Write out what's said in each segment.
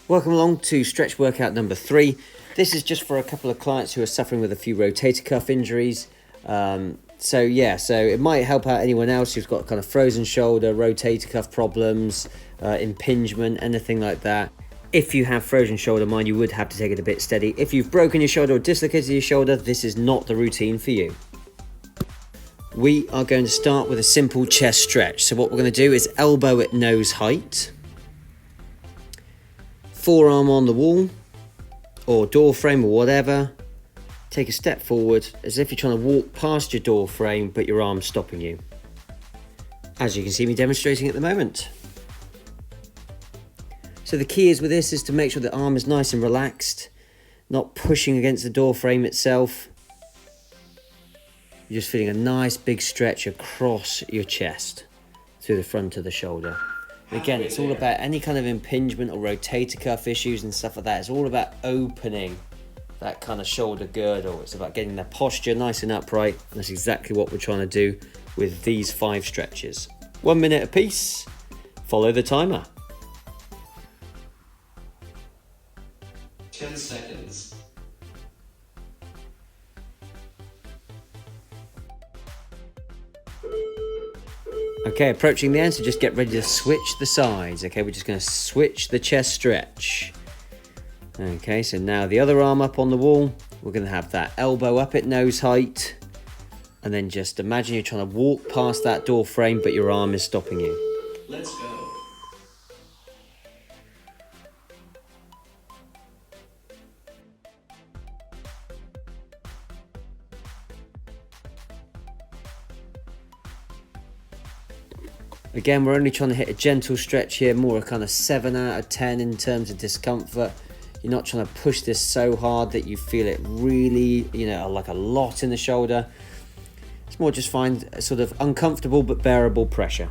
Welcome along to stretch workout number 3. This is just for a couple of clients who are suffering with a few rotator cuff injuries. So it might help out anyone else who's got kind of frozen shoulder, rotator cuff problems, impingement, anything like that. If you have frozen shoulder, mind you would have to take it a bit steady. If you've broken your shoulder or dislocated your shoulder, this is not the routine for you. We are going to start with a simple chest stretch. So what we're going to do is elbow at nose height. Forearm on the wall or door frame or whatever. Take a step forward as if you're trying to walk past your door frame but your arm's stopping you. As you can see me demonstrating at the moment. So the key is with this is to make sure the arm is nice and relaxed, not pushing against the door frame itself. You're just feeling a nice big stretch across your chest through the front of the shoulder. Again, it's all about any kind of impingement or rotator cuff issues and stuff like that. It's all about opening that kind of shoulder girdle. It's about getting the posture nice and upright. And that's exactly what we're trying to do with these 5 stretches. 1 minute apiece. Follow the timer. 10 seconds. Okay, approaching the end, so just get ready to switch the sides. Okay, we're just going to switch the chest stretch. Okay, so now the other arm up on the wall. We're going to have that elbow up at nose height. And then just imagine you're trying to walk past that door frame, but your arm is stopping you. Let's go. Again, we're only trying to hit a gentle stretch here, more a kind of 7 out of 10 in terms of discomfort. You're not trying to push this so hard that you feel it really, like a lot in the shoulder. It's more just find a sort of uncomfortable but bearable pressure.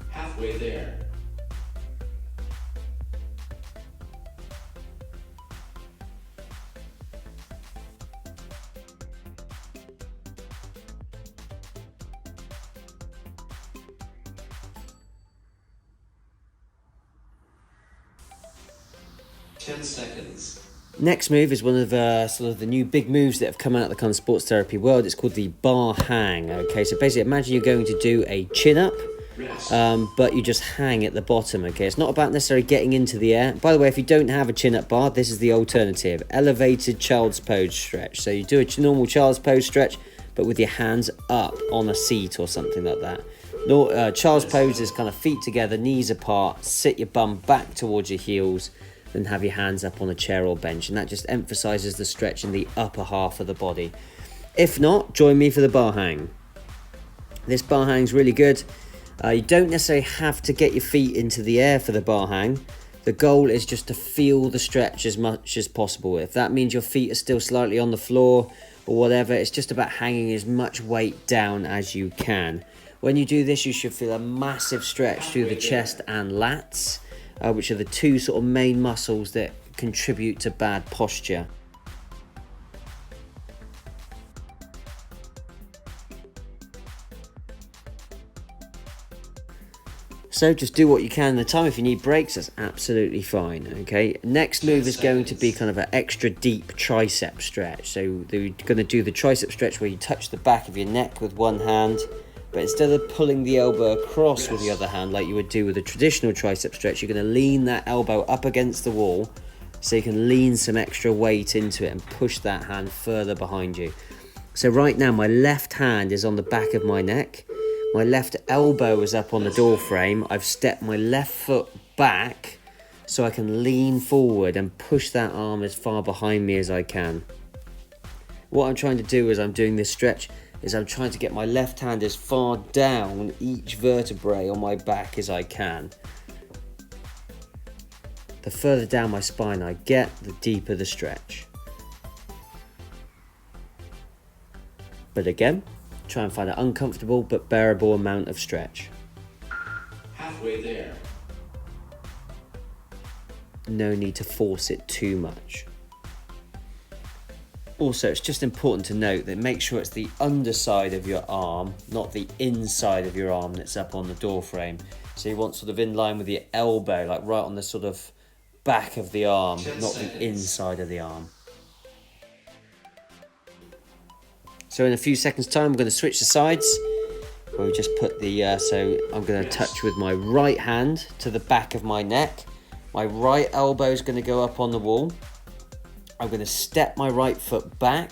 Halfway there. Ten seconds. Next move is one of sort of the new big moves that have come out of the kind of sports therapy world. It's called the bar hang. Okay, so basically imagine you're going to do a chin up, but you just hang at the bottom. Okay, it's not about necessarily getting into the air. By the way, if you don't have a chin up bar, this is the alternative: elevated child's pose stretch. So you do a normal child's pose stretch, but with your hands up on a seat or something like that. No, child's pose is kind of feet together, knees apart, sit your bum back towards your heels, then have your hands up on a chair or bench, and that just emphasizes the stretch in the upper half of the body. If not, join me for the bar hang. This bar hang is really good. You don't necessarily have to get your feet into the air for the bar hang. The goal is just to feel the stretch as much as possible. If that means your feet are still slightly on the floor or whatever, it's just about hanging as much weight down as you can. When you do this, you should feel a massive stretch through the chest and lats, which are the 2 sort of main muscles that contribute to bad posture. So just do what you can in the time. If you need breaks, that's absolutely fine. Okay, next move is going to be kind of an extra deep tricep stretch. So you're going to do the tricep stretch where you touch the back of your neck with one hand, but instead of pulling the elbow across with the other hand like you would do with a traditional tricep stretch, you're going to lean that elbow up against the wall so you can lean some extra weight into it and push that hand further behind you. So right now my left hand is on the back of my neck, my left elbow is up on the door frame. I've stepped my left foot back so I can lean forward and push that arm as far behind me as I can. What I'm trying to do as I'm doing this stretch is I'm trying to get my left hand as far down each vertebrae on my back as I can. The further down my spine I get, the deeper the stretch. But again, try and find an uncomfortable but bearable amount of stretch. Halfway there. No need to force it too much. Also, it's just important to note that make sure it's the underside of your arm, not the inside of your arm that's up on the door frame. So you want sort of in line with the elbow, like right on the sort of back of the arm, 10 not seconds. the inside of the arm. So in a few seconds time, we're going to switch the sides. We'll just put the, so I'm going to touch with my right hand to the back of my neck. My right elbow is going to go up on the wall. I'm going to step my right foot back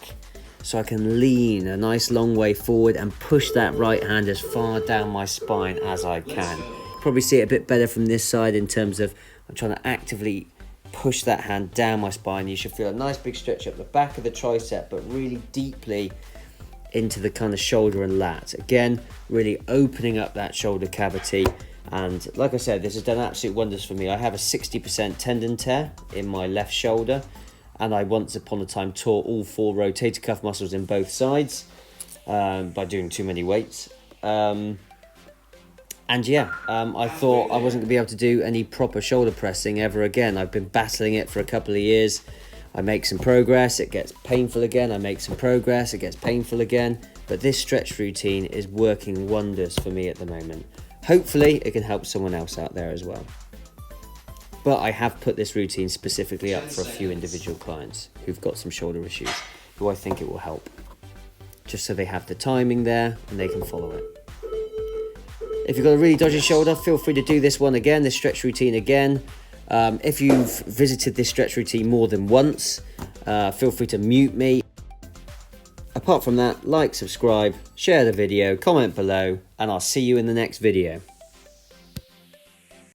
so I can lean a nice long way forward and push that right hand as far down my spine as I can. Probably see it a bit better from this side in terms of I'm trying to actively push that hand down my spine. You should feel a nice big stretch up the back of the tricep, but really deeply into the kind of shoulder and lat. Again, really opening up that shoulder cavity. And like I said, this has done absolute wonders for me. I have a 60% tendon tear in my left shoulder, and I once upon a time tore all 4 rotator cuff muscles in both sides by doing too many weights. I thought I wasn't going to be able to do any proper shoulder pressing ever again. I've been battling it for a couple of years. I make some progress, it gets painful again. I make some progress, it gets painful again. But this stretch routine is working wonders for me at the moment. Hopefully it can help someone else out there as well. But I have put this routine specifically up for a few individual clients who've got some shoulder issues, who I think it will help. Just so they have the timing there and they can follow it. If you've got a really dodgy shoulder, feel free to do this one again, this stretch routine again. If you've visited this stretch routine more than once, feel free to mute me. Apart from that, like, subscribe, share the video, comment below, and I'll see you in the next video.